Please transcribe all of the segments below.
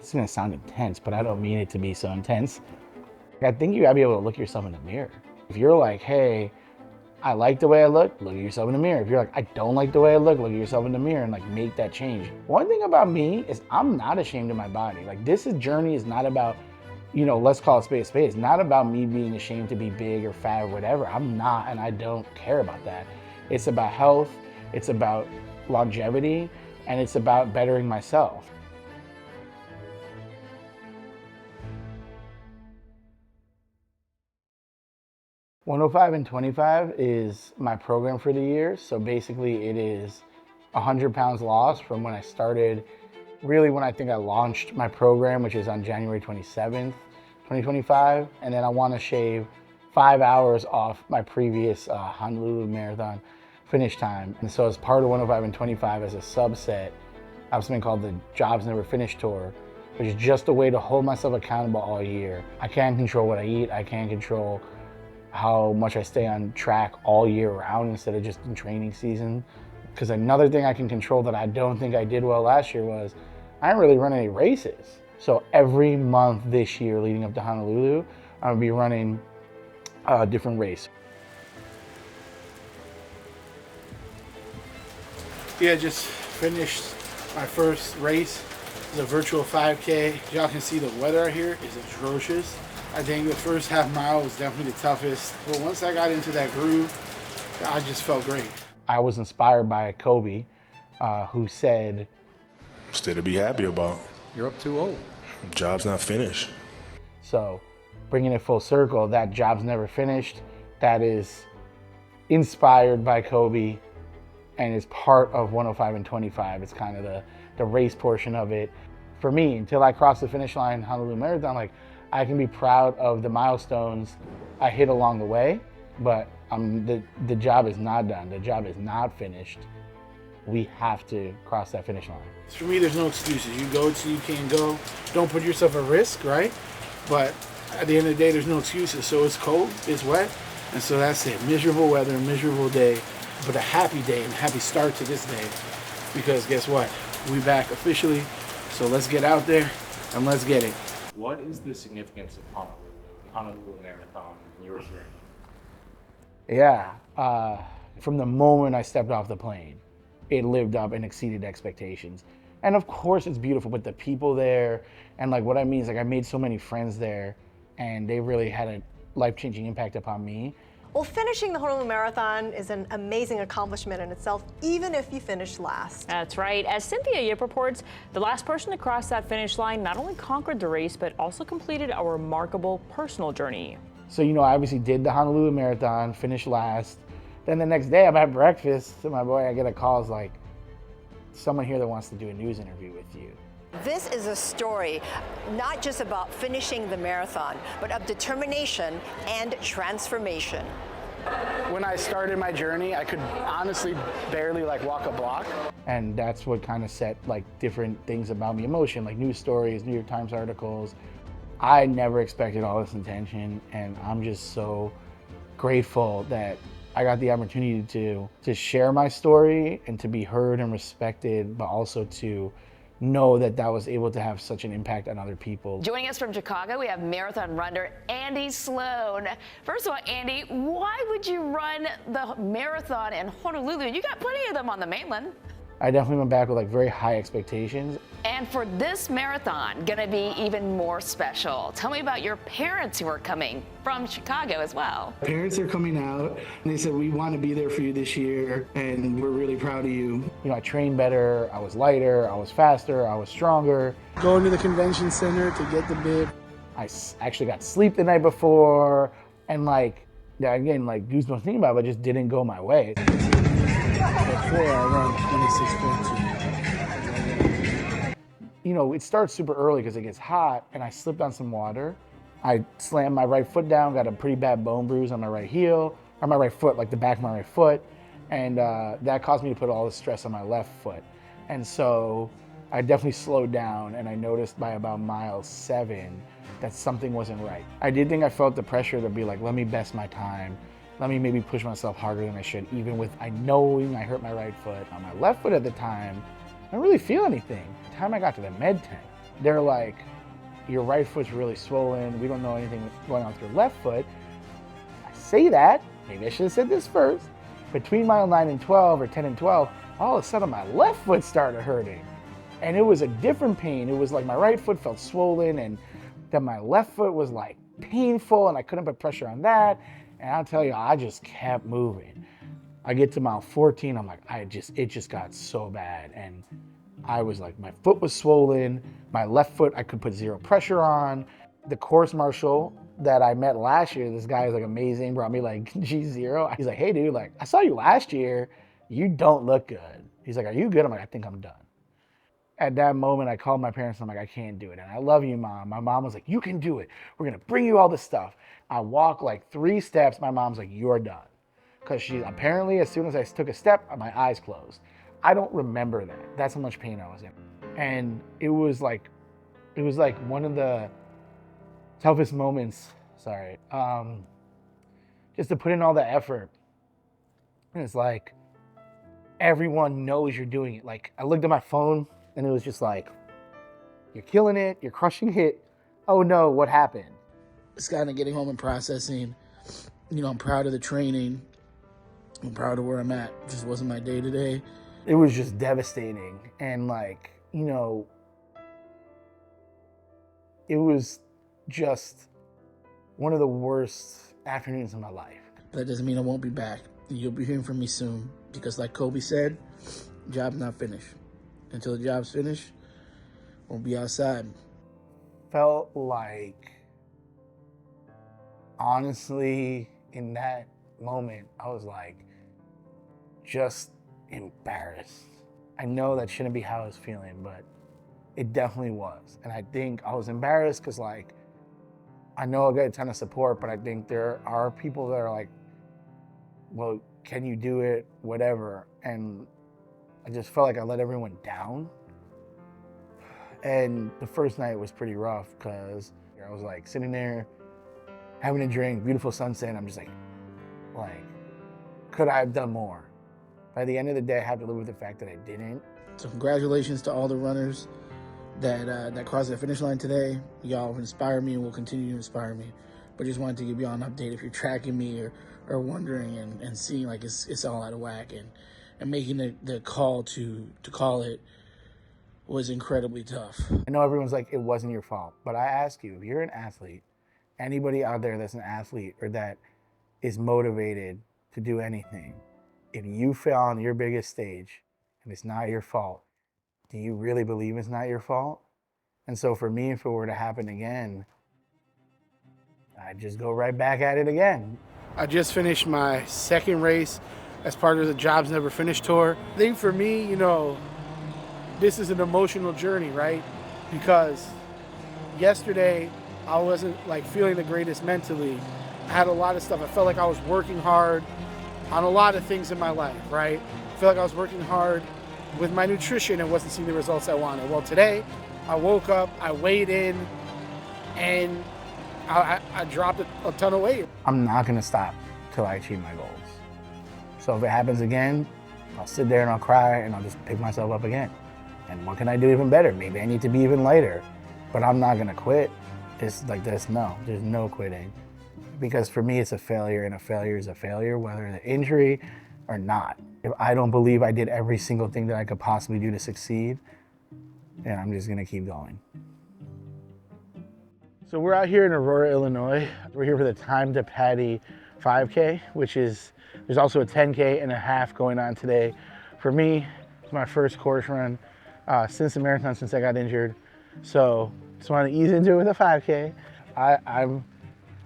It's gonna sound intense, but I don't mean it to be so intense. I think you gotta be able to look yourself in the mirror. If you're like, hey, I like the way I look at yourself in the mirror. If you're like, I don't like the way I look at yourself in the mirror and like make that change. One thing about me is I'm not ashamed of my body. Like this journey is not about, let's call it spade a spade. It's not about me being ashamed to be big or fat or whatever. I'm not, and I don't care about that. It's about health, it's about longevity, and it's about bettering myself. "105 and 25 is my program for the year. So basically it is 100 pounds lost from when I started, really when I think I launched my program, which is on January 27th, 2025. And then I want to shave 5 hours off my previous Honolulu Marathon finish time. And so as part of 105 and 25, as a subset, I have something called the Jobs Never Finished Tour, which is just a way to hold myself accountable all year. I can't control what I eat. I can't control how much I stay on track all year round instead of just in training season. Because another thing I can control that I don't think I did well last year was I didn't really run any races. So every month this year leading up to Honolulu, I'm gonna be running a different race. Yeah, just finished my first race. It's a virtual 5K. Y'all can see the weather out here is atrocious. I think the first half mile was definitely the toughest, but once I got into that groove, I just felt great. I was inspired by Kobe, who said, "Still to be happy about. You're up 2-0. Job's not finished." So bringing it full circle, that job's never finished. That is inspired by Kobe and is part of 105 and 25. It's kind of the race portion of it. For me, until I cross the finish line Honolulu Marathon, like I can be proud of the milestones I hit along the way, but the job is not done. The job is not finished. We have to cross that finish line. For me, there's no excuses. You go till you can't go. Don't put yourself at risk, right? But at the end of the day, there's no excuses. So it's cold, it's wet, and so that's it. Miserable weather, miserable day, but a happy day and a happy start to this day. Because guess what? We back officially. So let's get out there and let's get it. What is the significance of Honolulu Marathon in your journey? Yeah, from the moment I stepped off the plane, it lived up and exceeded expectations. And of course it's beautiful, but the people there, and like what I mean is like I made so many friends there and they really had a life-changing impact upon me. Well, finishing the Honolulu Marathon is an amazing accomplishment in itself, even if you finish last. That's right. As Cynthia Yip reports, the last person to cross that finish line not only conquered the race, but also completed a remarkable personal journey. So, I obviously did the Honolulu Marathon, finished last. Then the next day I'm at breakfast to my boy, I get a call, it's like, someone here that wants to do a news interview with you. This is a story not just about finishing the marathon, but of determination and transformation. When I started my journey, I could honestly barely walk a block. And that's what kind of set different things about me, emotion, like news stories, New York Times articles. I never expected all this attention, and I'm just so grateful that I got the opportunity to share my story and to be heard and respected, but also to know that was able to have such an impact on other people. Joining us from Chicago, we have marathon runner Andy Sloan. First of all, Andy, why would you run the marathon in Honolulu? You got plenty of them on the mainland. I definitely went back with very high expectations. And for this marathon, gonna be even more special. Tell me about your parents who are coming from Chicago as well. Parents are coming out and they said, we want to be there for you this year and we're really proud of you. I trained better, I was lighter, I was faster, I was stronger. Going to the convention center to get the bib. I actually got sleep the night before and again, goosebumps thinking about it, but just didn't go my way. Before I run 26.2. It starts super early because it gets hot and I slipped on some water. I slammed my right foot down, got a pretty bad bone bruise on my right heel, or my right foot, the back of my right foot. And that caused me to put all the stress on my left foot. And so I definitely slowed down and I noticed by about mile 7 that something wasn't right. I did think I felt the pressure to be let me best my time. Let me maybe push myself harder than I should, even with knowing I hurt my right foot. On my left foot at the time, I didn't really feel anything. By the time I got to the med tent, They're like, your right foot's really swollen. We don't know anything going on with your left foot. I say that, maybe I should have said this first. Between mile 9 and 12 or 10 and 12, all of a sudden my left foot started hurting. And it was a different pain. It was like my right foot felt swollen and then my left foot was like painful and I couldn't put pressure on that. And I'll tell you, I just kept moving. I get to mile 14, I'm like, it just got so bad. And I was like, my foot was swollen. My left foot, I could put zero pressure on. The course marshal that I met last year, this guy is like amazing, brought me like G0. He's like, hey dude, like I saw you last year. You don't look good. He's like, are you good? I'm like, I think I'm done. At that moment, I called my parents. I'm like, I can't do it. And I love you, Mom. My mom was like, you can do it. We're going to bring you all this stuff. I walk like 3 steps. My mom's like, you're done. Because she apparently, as soon as I took a step, my eyes closed. I don't remember that. That's how much pain I was in. And it was like one of the toughest moments, just to put in all the effort. And it's like, everyone knows you're doing it. Like, I looked at my phone and it was just like, you're killing it, you're crushing it. Oh no, what happened? It's kind of getting home and processing. You know, I'm proud of the training. I'm proud of where I'm at. It just wasn't my day today. It was just devastating. And like, you know, it was just one of the worst afternoons of my life. That doesn't mean I won't be back. You'll be hearing from me soon. Because like Kobe said, job's not finished. Until the job's finished, we'll be outside. Felt like, honestly, in that moment, I was like, just embarrassed. I know that shouldn't be how I was feeling, but it definitely was. And I think I was embarrassed because like, I know I got a ton of support, but I think there are people that are like, well, can you do it? Whatever. And I just felt like I let everyone down. And the first night was pretty rough because I was like sitting there having a drink, beautiful sunset. And I'm just like, could I have done more? By the end of the day, I had to live with the fact that I didn't. So congratulations to all the runners that crossed the finish line today. Y'all inspire me and will continue to inspire me. But just wanted to give y'all an update if you're tracking me or wondering and seeing like it's all out of whack and making the call to call it was incredibly tough. I know everyone's like, it wasn't your fault, but I ask you, if you're an athlete, anybody out there that's an athlete or that is motivated to do anything, if you fail on your biggest stage and it's not your fault, do you really believe it's not your fault? And so for me, if it were to happen again, I'd just go right back at it again. I just finished my second race as part of the Jobs Never Finished tour. I think for me, you know, this is an emotional journey, right? Because yesterday I wasn't like feeling the greatest mentally. I had a lot of stuff. I felt like I was working hard on a lot of things in my life, right? I felt like I was working hard with my nutrition and wasn't seeing the results I wanted. Well, today I woke up, I weighed in, and I dropped a ton of weight. I'm not gonna stop till I achieve my goals. So if it happens again, I'll sit there and I'll cry and I'll just pick myself up again. And what can I do even better? Maybe I need to be even lighter, but I'm not gonna quit. It's like there's no quitting. Because for me, it's a failure, and a failure is a failure, whether the injury or not. If I don't believe I did every single thing that I could possibly do to succeed, then I'm just gonna keep going. So we're out here in Aurora, Illinois. We're here for the Time to Patty 5K, which is, there's also a 10K and a half going on today. For me, it's my first course run since the marathon, since I got injured. So just wanted to ease into it with a 5K. I'm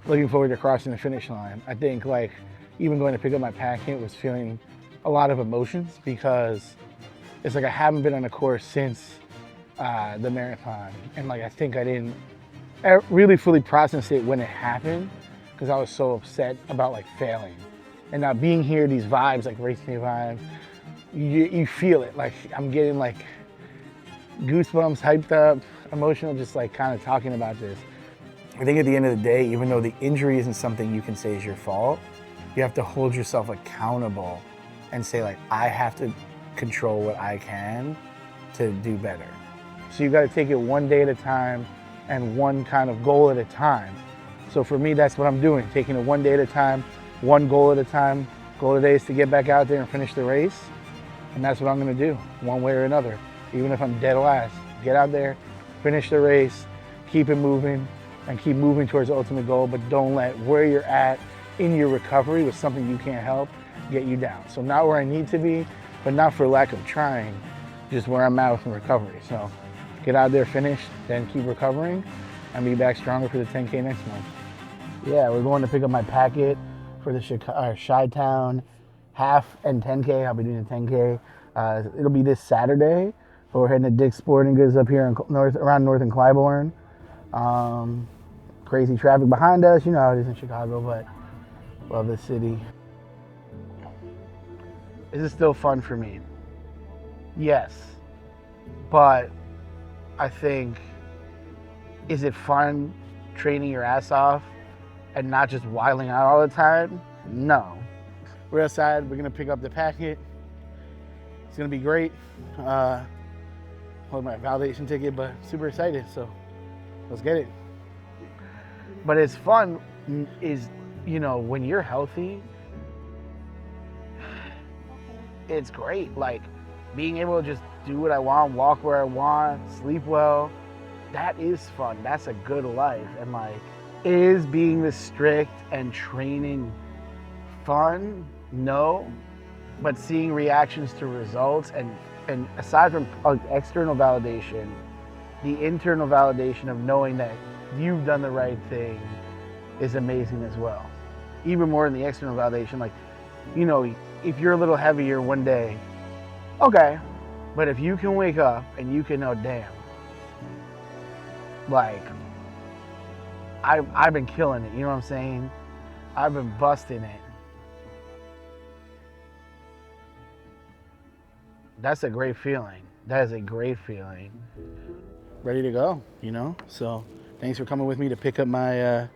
looking forward to crossing the finish line. I think like even going to pick up my packet was feeling a lot of emotions because it's like I haven't been on a course since the marathon. And like I think I didn't really fully process it when it happened because I was so upset about like failing. And now being here, these vibes, like racing vibes, you feel it. Like I'm getting like goosebumps, hyped up, emotional, just like kind of talking about this. I think at the end of the day, even though the injury isn't something you can say is your fault, you have to hold yourself accountable and say like, I have to control what I can to do better. So you got to take it one day at a time and one kind of goal at a time. So for me, that's what I'm doing, taking it one day at a time, one goal at a time. Goal today is to get back out there and finish the race. And that's what I'm gonna do, one way or another. Even if I'm dead last, get out there, finish the race, keep it moving, and keep moving towards the ultimate goal, but don't let where you're at in your recovery with something you can't help get you down. So not where I need to be, but not for lack of trying, just where I'm at with recovery. So get out there, finish, then keep recovering, and be back stronger for the 10K next month. Yeah, we're going to pick up my packet for the Chi-Town half and 10K. I'll be doing the 10K. It'll be this Saturday. But we're heading to Dick's Sporting Goods up here in around North and Clybourne. Crazy traffic behind us. You know how it is in Chicago, but love the city. Is it still fun for me? Yes. But I think, is it fun training your ass off and not just wilding out all the time? No. We're outside, we're gonna pick up the packet. It's gonna be great. Hold my validation ticket, but super excited, so let's get it. But it's fun is, you know, when you're healthy, it's great. Like being able to just do what I want, walk where I want, sleep well, that is fun. That's a good life. And like, is being this strict and training fun? No. But seeing reactions to results and aside from external validation, the internal validation of knowing that you've done the right thing is amazing as well. Even more than the external validation, like, you know, if you're a little heavier one day, okay. But if you can wake up and you can know, damn, like, I've been killing it, you know what I'm saying? I've been busting it. That's a great feeling. That is a great feeling. Ready to go, you know? So thanks for coming with me to pick up my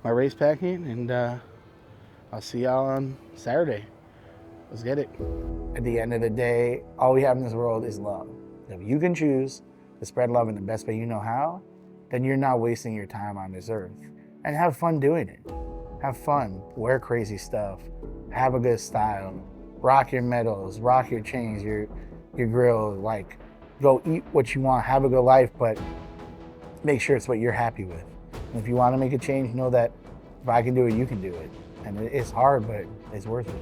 my race packet, and I'll see y'all on Saturday. Let's get it. At the end of the day, all we have in this world is love. If you can choose to spread love in the best way you know how, then you're not wasting your time on this earth. And have fun doing it. Have fun, wear crazy stuff, have a good style, rock your medals, rock your chains, your grills, like go eat what you want, have a good life, but make sure it's what you're happy with. And if you want to make a change, know that if I can do it, you can do it. And it's hard, but it's worth it.